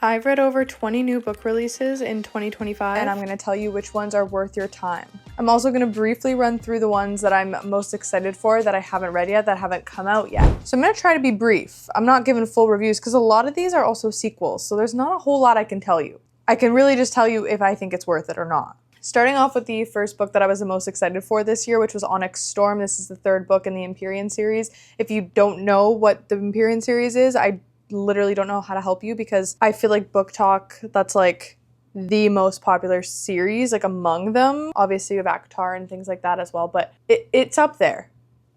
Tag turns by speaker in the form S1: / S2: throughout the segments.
S1: I've read over 20 new book releases in 2025,
S2: and I'm going to tell you which ones are worth your time. I'm also going to briefly run through the ones that I'm most excited for that I haven't read yet, that haven't come out yet. So I'm going to try to be brief. I'm not giving full reviews because a lot of these are also sequels, so there's not a whole lot I can tell you. I can really just tell you if I think it's worth it or not. Starting off with the first book that I was the most excited for this year, which was Onyx Storm. This is the third book in the Empyrean series. If you don't know what the Empyrean series is, I literally don't know how to help you because I feel like Book Talk, that's like the most popular series, like among them. Obviously, you have ACOTAR and things like that as well, but it's up there.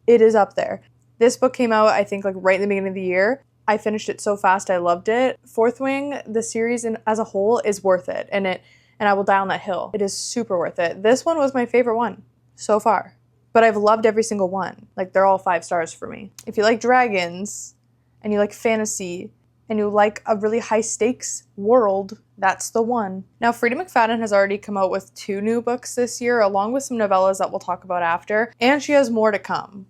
S2: It is up there. This book came out, I think, like right in the beginning of the year. I finished it so fast, I loved it. Fourth Wing, the series as a whole, is worth it, and I will die on that hill. It is super worth it. This one was my favorite one so far, but I've loved every single one. Like, they're all 5 stars for me. If you like dragons and you like fantasy and you like a really high stakes world, that's the one. Now, Frida McFadden has already come out with 2 new books this year, along with some novellas that we'll talk about after, and she has more to come.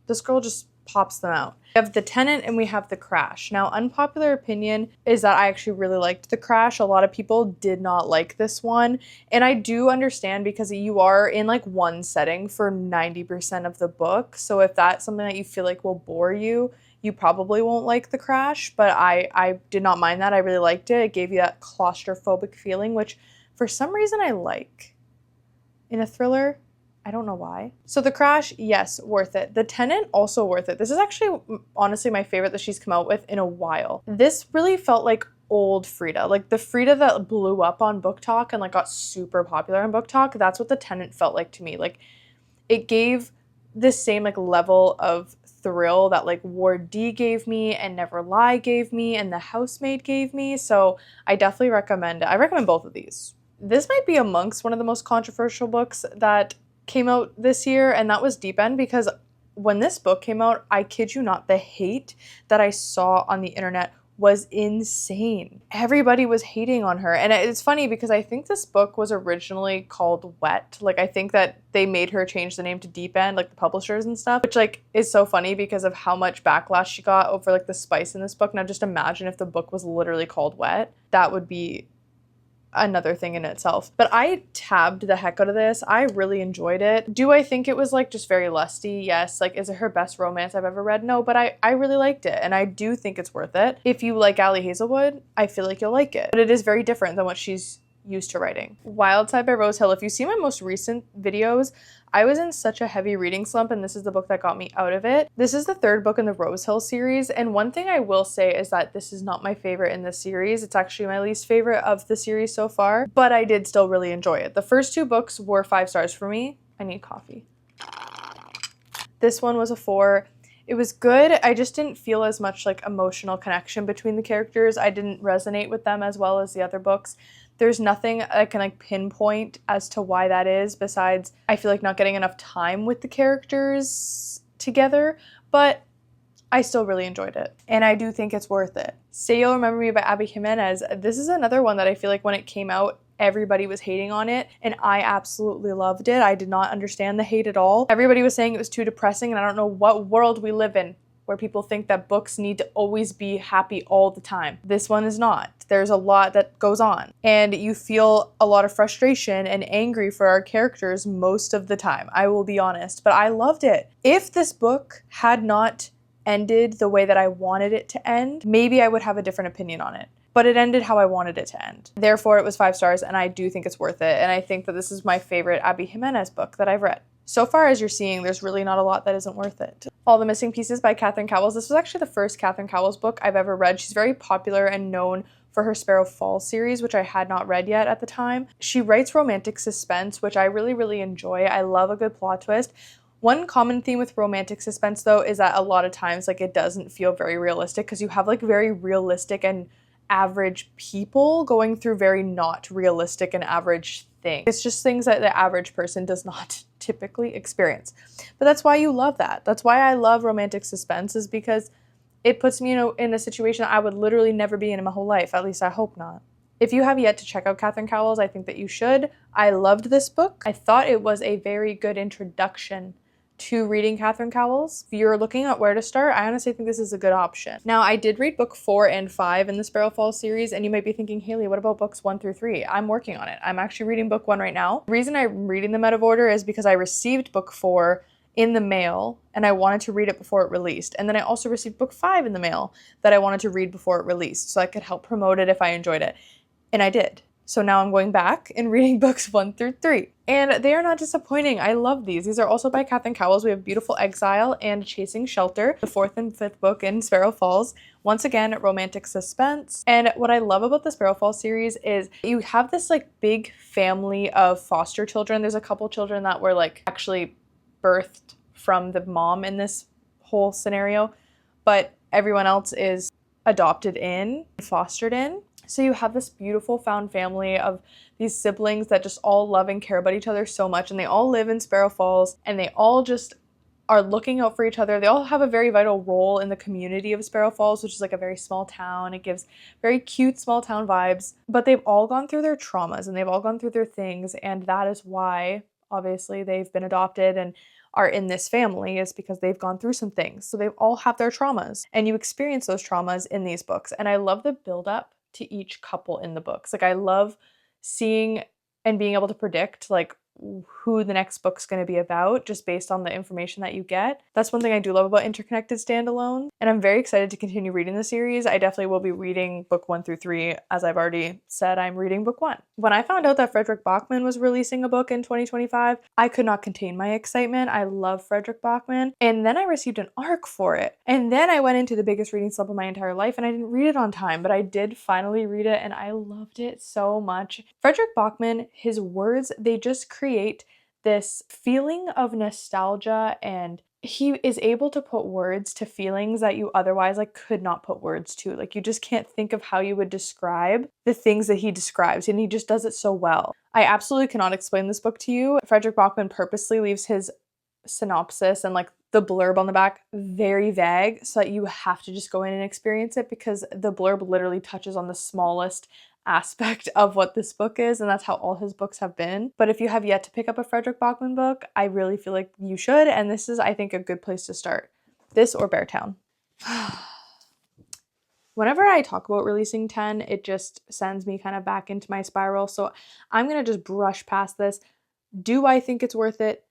S2: This girl just pops them out. We have The Tenant and we have The Crash. Now, unpopular opinion is that I actually really liked The Crash. A lot of people did not like this one, and I do understand because you are in like one setting for 90% of the book, so if that's something that you feel like will bore you, you probably won't like The Crash, but I did not mind that. I really liked it. It gave you that claustrophobic feeling, which for some reason I like in a thriller. I don't know why. So The Crash, yes, worth it. The Tenant, also worth it. This is actually, honestly, my favorite that she's come out with in a while. This really felt like old Frida. Like the Frida that blew up on Book Talk and like got super popular on Book Talk. That's what The Tenant felt like to me. Like, it gave the same like level of thrill that like Ward D gave me and Never Lie gave me and The Housemaid gave me. So I definitely recommend it. I recommend both of these. This might be amongst one of the most controversial books that came out this year, and that was Deep End, because when this book came out, I kid you not, the hate that I saw on the internet was insane. Everybody was hating on her, and it's funny because I think this book was originally called Wet. Like, I think that they made her change the name to Deep End, like the publishers and stuff, which like is so funny because of how much backlash she got over like the spice in this book. Now just imagine if the book was literally called Wet. That would be another thing in itself. But I tabbed the heck out of this. I really enjoyed it. Do I think it was like just very lusty? Yes. Like, is it her best romance I've ever read? No, but I really liked it, and I do think it's worth it. If you like Ali Hazelwood, I feel like you'll like it. But it is very different than what she's used to writing. Wild Side by Rose Hill. If you see my most recent videos, I was in such a heavy reading slump, and this is the book that got me out of it. This is the 3rd book in the Rose Hill series, and one thing I will say is that this is not my favorite in the series. It's actually my least favorite of the series so far, but I did still really enjoy it. The first 2 books were 5 stars for me. I need coffee. This one was a 4. It was good. I just didn't feel as much like emotional connection between the characters. I didn't resonate with them as well as the other books. There's nothing I can like pinpoint as to why that is, besides I feel like not getting enough time with the characters together, but I still really enjoyed it, and I do think it's worth it. Say You'll Remember Me by Abby Jimenez. This is another one that I feel like when it came out, everybody was hating on it, and I absolutely loved it. I did not understand the hate at all. Everybody was saying it was too depressing, and I don't know what world we live in where people think that books need to always be happy all the time. This one is not. There's a lot that goes on, and you feel a lot of frustration and angry for our characters most of the time. I will be honest, but I loved it. If this book had not ended the way that I wanted it to end, maybe I would have a different opinion on it. But it ended how I wanted it to end. Therefore, it was 5 stars, and I do think it's worth it, and I think that this is my favorite Abby Jimenez book that I've read. So far, as you're seeing, there's really not a lot that isn't worth it. All the Missing Pieces by Catherine Cowles. This was actually the first Catherine Cowles book I've ever read. She's very popular and known for her Sparrow Falls series, which I had not read yet at the time. She writes romantic suspense, which I really, really enjoy. I love a good plot twist. One common theme with romantic suspense, though, is that a lot of times like it doesn't feel very realistic because you have like very realistic and average people going through very not realistic and average things. It's just things that the average person does not typically experience. But that's why you love that. That's why I love romantic suspense, is because it puts me in a situation I would literally never be in my whole life. At least I hope not. If you have yet to check out Catherine Cowles, I think that you should. I loved this book. I thought it was a very good introduction to reading Catherine Cowell's, if you're looking at where to start, I honestly think this is a good option. Now, I did read book 4 and 5 in the Sparrow Falls series, and you might be thinking, Haley, what about books 1 through 3? I'm working on it. I'm actually reading book 1 right now. The reason I'm reading them out of order is because I received book 4 in the mail and I wanted to read it before it released. And then I also received book 5 in the mail that I wanted to read before it released so I could help promote it if I enjoyed it. And I did. So now I'm going back and reading books 1 through 3. And they are not disappointing. I love these. These are also by Catherine Cowles. We have Beautiful Exile and Chasing Shelter, the 4th and 5th book in Sparrow Falls. Once again, romantic suspense. And what I love about the Sparrow Falls series is you have this like big family of foster children. There's a couple children that were like actually birthed from the mom in this whole scenario, but everyone else is adopted in, fostered in. So you have this beautiful found family of these siblings that just all love and care about each other so much, and they all live in Sparrow Falls, and they all just are looking out for each other. They all have a very vital role in the community of Sparrow Falls, which is like a very small town. It gives very cute small town vibes, but they've all gone through their traumas and they've all gone through their things, and that is why obviously they've been adopted and are in this family, is because they've gone through some things. So they all have their traumas, and you experience those traumas in these books. And I love the build up to each couple in the books. Like I love seeing and being able to predict like who the next book's going to be about just based on the information that you get. That's one thing I do love about Interconnected Standalone, and I'm very excited to continue reading the series. I definitely will be reading book 1 through 3. As I've already said, I'm reading book 1. When I found out that Fredrik Backman was releasing a book in 2025, I could not contain my excitement. I love Fredrik Backman, and then I received an ARC for it, and then I went into the biggest reading slump of my entire life, and I didn't read it on time, but I did finally read it, and I loved it so much. Fredrik Backman, his words, they just create this feeling of nostalgia, and he is able to put words to feelings that you otherwise like could not put words to. Like you just can't think of how you would describe the things that he describes, and he just does it so well. I absolutely cannot explain this book to you. Fredrik Backman purposely leaves his synopsis and like the blurb on the back very vague so that you have to just go in and experience it, because the blurb literally touches on the smallest aspect of what this book is, and that's how all his books have been. But if you have yet to pick up a Fredrik Backman book, I really feel like you should, and this is, I think, a good place to start. This or Beartown. Whenever I talk about releasing 10, it just sends me kind of back into my spiral, so I'm gonna just brush past this. Do I think it's worth it?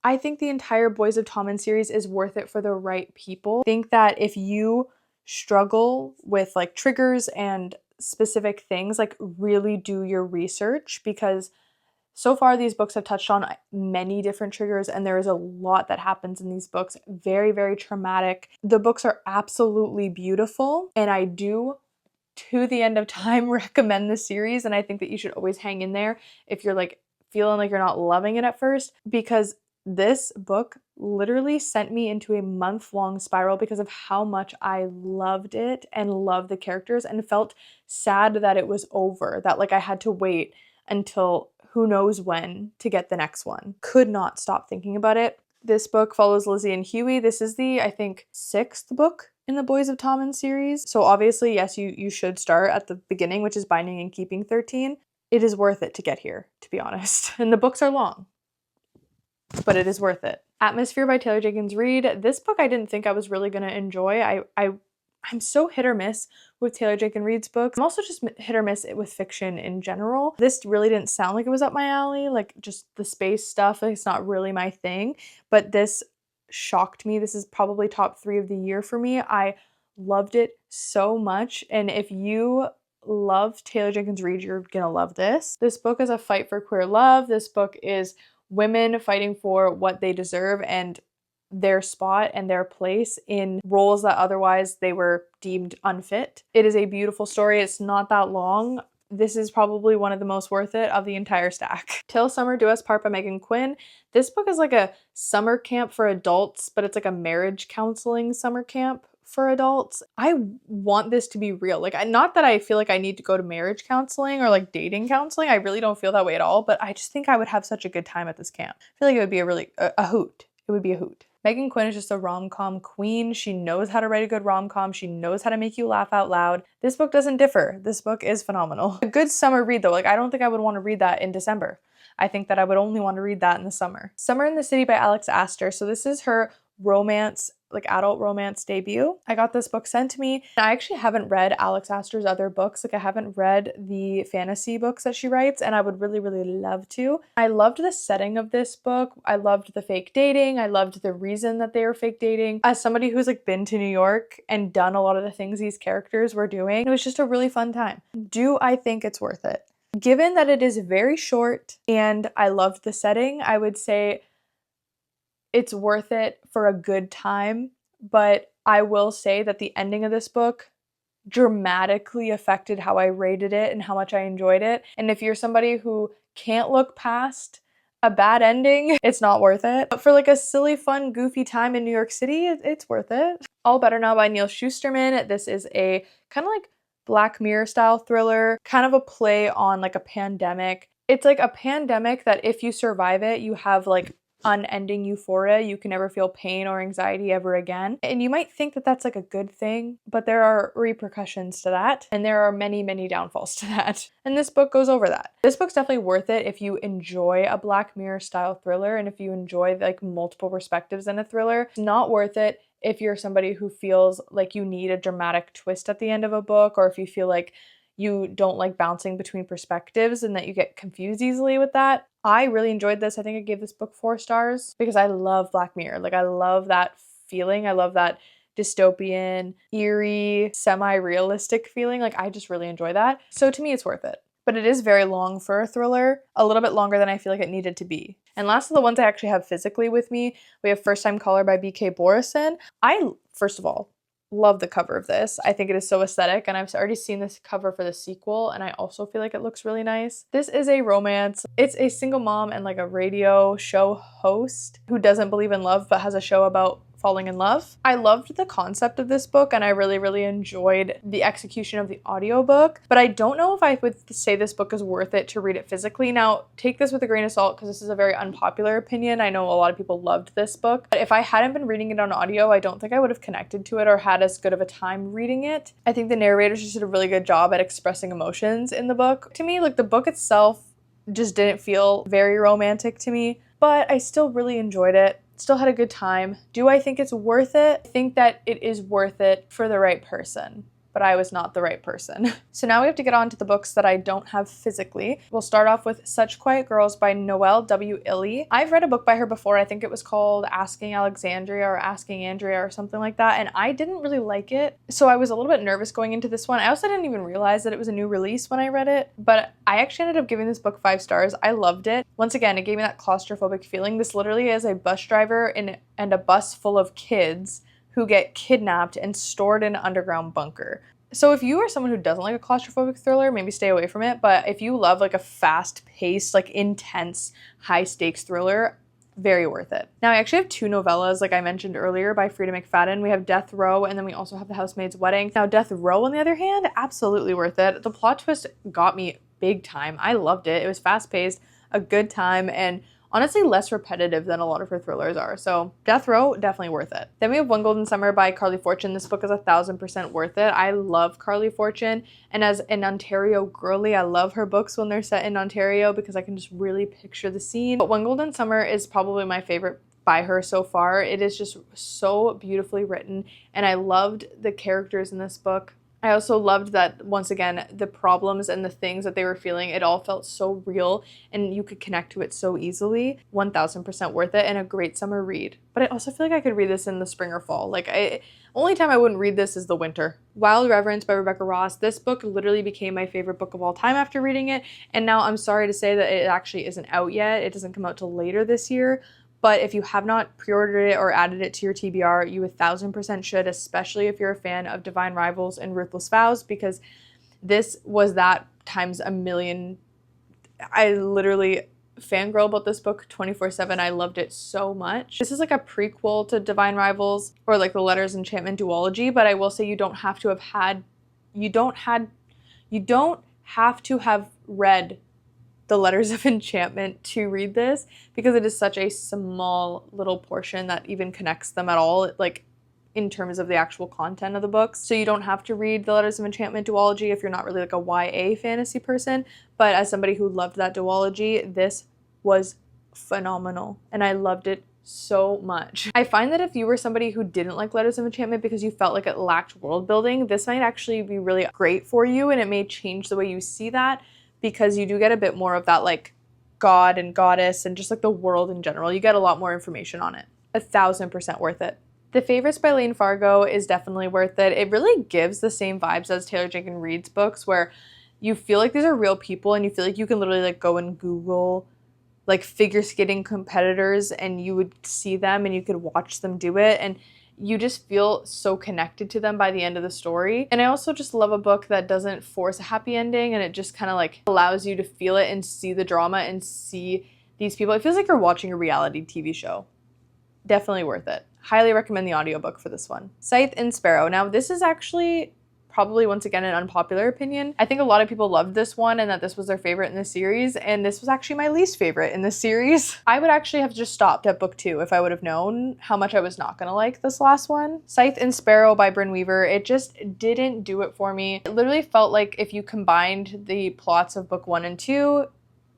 S2: I think the entire Boys of Tommen series is worth it for the right people. I think that if you struggle with like triggers and specific things, like really do your research, because so far these books have touched on many different triggers, and there is a lot that happens in these books. Very, very traumatic. The books are absolutely beautiful, and I do, to the end of time, recommend the series, and I think that you should always hang in there if you're like feeling like you're not loving it at first, because this book literally sent me into a month-long spiral because of how much I loved it and loved the characters, and felt sad that it was over, that like I had to wait until who knows when to get the next one. Could not stop thinking about it. This book follows Lizzie and Hughie. This is the, I think, 6th book in the Boys of Tommen series. So obviously, yes, you should start at the beginning, which is Binding and Keeping 13. It is worth it to get here, to be honest. And the books are long, but it is worth it. Atmosphere by Taylor Jenkins Reid. This book I didn't think I was really going to enjoy. I'm so hit or miss with Taylor Jenkins Reid's books. I'm also just hit or miss with fiction in general. This really didn't sound like it was up my alley, like just the space stuff. Like, it's not really my thing, but this shocked me. This is probably top 3 of the year for me. I loved it so much, and if you love Taylor Jenkins Reid, you're gonna love this. This book is a fight for queer love. This book is women fighting for what they deserve and their spot and their place in roles that otherwise they were deemed unfit. It is a beautiful story. It's not that long. This is probably one of the most worth it of the entire stack. Till Summer Do Us Part by Megan Quinn. This book is like a summer camp for adults, but it's like a marriage counseling summer camp for adults. I want this to be real. Like, not that I feel like I need to go to marriage counseling or like dating counseling. I really don't feel that way at all, but I just think I would have such a good time at this camp. I feel like it would be a hoot. It would be a hoot. Megan Quinn is just a rom-com queen. She knows how to write a good rom-com. She knows how to make you laugh out loud. This book doesn't differ. This book is phenomenal. A good summer read though. Like, I don't think I would want to read that in December. I think that I would only want to read that in the summer. Summer in the City by Alex Astor. So this is her romance, like adult romance debut. I got this book sent to me. I actually haven't read Alex Astor's other books. Like, I haven't read the fantasy books that she writes, and I would really, really love to. I loved the setting of this book. I loved the fake dating. I loved the reason that they were fake dating. As somebody who's like been to New York and done a lot of the things these characters were doing, it was just a really fun time. Do I think it's worth it? Given that it is very short and I loved the setting, I would say it's worth it for a good time, but I will say that the ending of this book dramatically affected how I rated it and how much I enjoyed it. And if you're somebody who can't look past a bad ending, it's not worth it. But for like a silly, fun, goofy time in New York City, it's worth it. All Better Now by Neal Shusterman. This is a kind of like Black Mirror style thriller, kind of a play on like a pandemic. It's like a pandemic that if you survive it, you have like unending euphoria. You can never feel pain or anxiety ever again. And you might think that that's like a good thing, but there are repercussions to that. And there are many, many downfalls to that. And this book goes over that. This book's definitely worth it if you enjoy a Black Mirror style thriller and if you enjoy like multiple perspectives in a thriller. It's not worth it if you're somebody who feels like you need a dramatic twist at the end of a book, or if you feel like you don't like bouncing between perspectives and that you get confused easily with that. I really enjoyed this. I think I gave this book 4 stars because I love Black Mirror. Like, I love that feeling. I love that dystopian, eerie, semi-realistic feeling. Like, I just really enjoy that. So to me, it's worth it. But it is very long for a thriller, a little bit longer than I feel like it needed to be. And last of the ones I actually have physically with me, we have First Time Caller by B.K. Borison. I, first of all, love the cover of this. I think it is so aesthetic, and I've already seen this cover for the sequel, and I also feel like it looks really nice. This is a romance. It's a single mom and like a radio show host who doesn't believe in love but has a show about falling in love. I loved the concept of this book and I really, really enjoyed the execution of the audiobook, but I don't know if I would say this book is worth it to read it physically. Now, take this with a grain of salt because this is a very unpopular opinion. I know a lot of people loved this book, but if I hadn't been reading it on audio, I don't think I would have connected to it or had as good of a time reading it. I think the narrators just did a really good job at expressing emotions in the book. To me, like, the book itself just didn't feel very romantic to me, but I still really enjoyed it. Still had a good time. Do I think it's worth it? I think that it is worth it for the right person, but I was not the right person. So now we have to get on to the books that I don't have physically. We'll start off with Such Quiet Girls by Noelle W. Illy. I've read a book by her before. I think it was called Asking Alexandria or Asking Andrea or something like that, and I didn't really like it. So I was a little bit nervous going into this one. I also didn't even realize that it was a new release when I read it, but I actually ended up giving this book 5 stars. I loved it. Once again, it gave me that claustrophobic feeling. This literally is a bus driver and a bus full of kids who get kidnapped and stored in an underground bunker. So if you are someone who doesn't like a claustrophobic thriller, maybe stay away from it. But if you love like a fast-paced, like intense, high-stakes thriller, very worth it. Now, I actually have 2 novellas, like I mentioned earlier, by Frida McFadden. We have Death Row, and then we also have The Housemaid's Wedding. Now, Death Row, on the other hand, absolutely worth it. The plot twist got me big time. I loved it. It was fast-paced, a good time, and honestly less repetitive than a lot of her thrillers are. So Death Row, definitely worth it. Then we have One Golden Summer by Carly Fortune. This book is 1000% worth it. I love Carly Fortune, and as an Ontario girly, I love her books when they're set in Ontario because I can just really picture the scene. But One Golden Summer is probably my favorite by her so far. It is just so beautifully written, and I loved the characters in this book. I also loved that, once again, the problems and the things that they were feeling, it all felt so real and you could connect to it so easily. 1000% worth it and a great summer read. But I also feel like I could read this in the spring or fall. Like, only time I wouldn't read this is the winter. Wild Reverence by Rebecca Ross. This book literally became my favorite book of all time after reading it. And now I'm sorry to say that it actually isn't out yet. It doesn't come out till later this year. But if you have not pre-ordered it or added it to your TBR, you 1000% should, especially if you're a fan of Divine Rivals and Ruthless Vows, because this was that times a million. I literally fangirl about this book 24/7. I loved it so much. This is like a prequel to Divine Rivals or like the Letters Enchantment duology, but I will say you don't have to have read the Letters of Enchantment to read this because it is such a small little portion that even connects them at all, like in terms of the actual content of the books. So you don't have to read the Letters of Enchantment duology if you're not really like a YA fantasy person. But as somebody who loved that duology, this was phenomenal and I loved it so much. I find that if you were somebody who didn't like Letters of Enchantment because you felt like it lacked world building, this might actually be really great for you, and it may change the way you see that because you do get a bit more of that like god and goddess and just like the world in general. You get a lot more information on it. 1000% worth it. The Favorites by Lane Fargo is definitely worth it. It really gives the same vibes as Taylor Jenkins Reid's books where you feel like these are real people and you feel like you can literally like go and Google like figure skating competitors and you would see them and you could watch them do it and you just feel so connected to them by the end of the story. And I also just love a book that doesn't force a happy ending and it just kind of like allows you to feel it and see the drama and see these people. It feels like you're watching a reality TV show. Definitely worth it. Highly recommend the audiobook for this one. Scythe and Sparrow. Now this is actually probably once again an unpopular opinion. I think a lot of people loved this one and that this was their favorite in the series, and this was actually my least favorite in the series. I would actually have just stopped at book 2 if I would have known how much I was not gonna like this last one. Scythe and Sparrow by Bryn Weaver, it just didn't do it for me. It literally felt like if you combined the plots of book 1 and 2,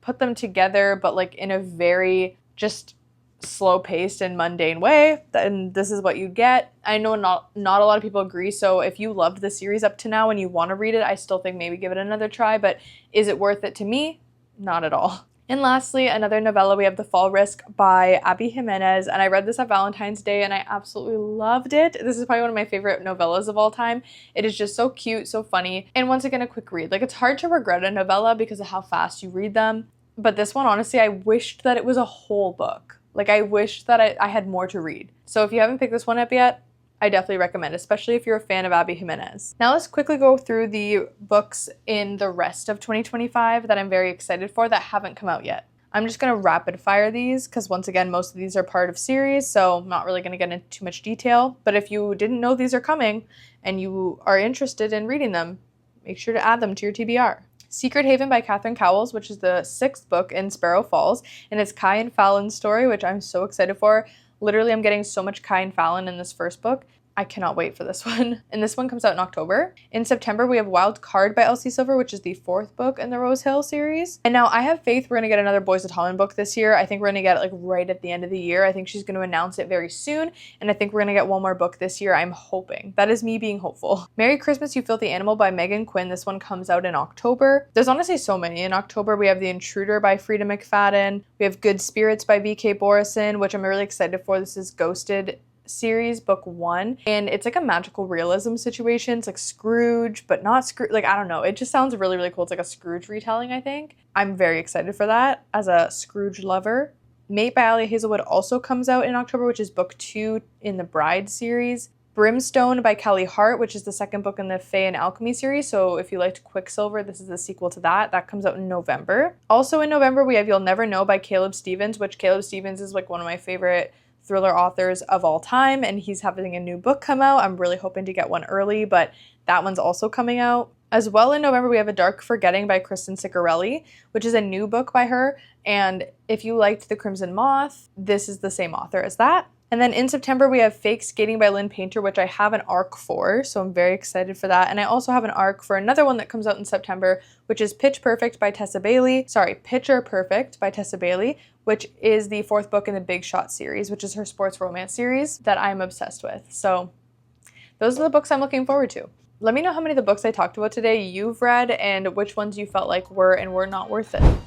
S2: put them together, but like in a very just slow-paced and mundane way, then this is what you get. I know not a lot of people agree, so if you loved the series up to now and you want to read it, I still think maybe give it another try, but is it worth it to me? Not at all. And lastly, another novella, we have The Fall Risk by Abby Jimenez, and I read this at Valentine's Day and I absolutely loved it. This is probably one of my favorite novellas of all time. It is just so cute, so funny, and once again, a quick read. Like, it's hard to regret a novella because of how fast you read them, but this one, honestly, I wished that it was a whole book. Like, I wish that I had more to read. So if you haven't picked this one up yet, I definitely recommend, especially if you're a fan of Abby Jimenez. Now let's quickly go through the books in the rest of 2025 that I'm very excited for that haven't come out yet. I'm just going to rapid fire these because once again, most of these are part of series, so I'm not really going to get into too much detail. But if you didn't know these are coming and you are interested in reading them, make sure to add them to your TBR. Secret Haven by Catherine Cowles, which is the 6th book in Sparrow Falls, and it's Kai and Fallon's story, which I'm so excited for. Literally, I'm getting so much Kai and Fallon in this first book. I cannot wait for this one. And this one comes out in October. In September, we have Wild Card by Elsie Silver, which is the 4th book in the Rose Hill series. And now I have faith we're going to get another Boys of Holland book this year. I think we're going to get it like right at the end of the year. I think she's going to announce it very soon. And I think we're going to get one more book this year. I'm hoping. That is me being hopeful. Merry Christmas, You Filthy Animal by Megan Quinn. This one comes out in October. There's honestly so many. In October, we have The Intruder by Frida McFadden. We have Good Spirits by V.K. Borison, which I'm really excited for. This is Ghosted series book 1, and it's like a magical realism situation. It's like Scrooge, but not Scrooge. Like, I don't know, it just sounds really, really cool. It's like a Scrooge retelling. I think I'm very excited for that as a Scrooge lover. Mate by Ali Hazelwood also comes out in October, which is book 2 in the Bride series. Brimstone by Kelly Hart, which is the 2nd book in the Fae and Alchemy series. So if you liked Quicksilver, this is the sequel to that. That comes out in November. Also in November, we have You'll Never Know by Caleb Stevens, which Caleb Stevens is like one of my favorite thriller authors of all time, and he's having a new book come out. I'm really hoping to get one early, but that one's also coming out. As well in November, we have A Dark Forgetting by Kristen Ciccarelli, which is a new book by her, and if you liked The Crimson Moth, this is the same author as that. And then in September, we have Fake Skating by Lynn Painter, which I have an arc for, so I'm very excited for that. And I also have an arc for another one that comes out in September, which is Pitcher Perfect by Tessa Bailey, which is the 4th book in the Big Shot series, which is her sports romance series that I'm obsessed with. So those are the books I'm looking forward to. Let me know how many of the books I talked about today you've read and which ones you felt like were and were not worth it.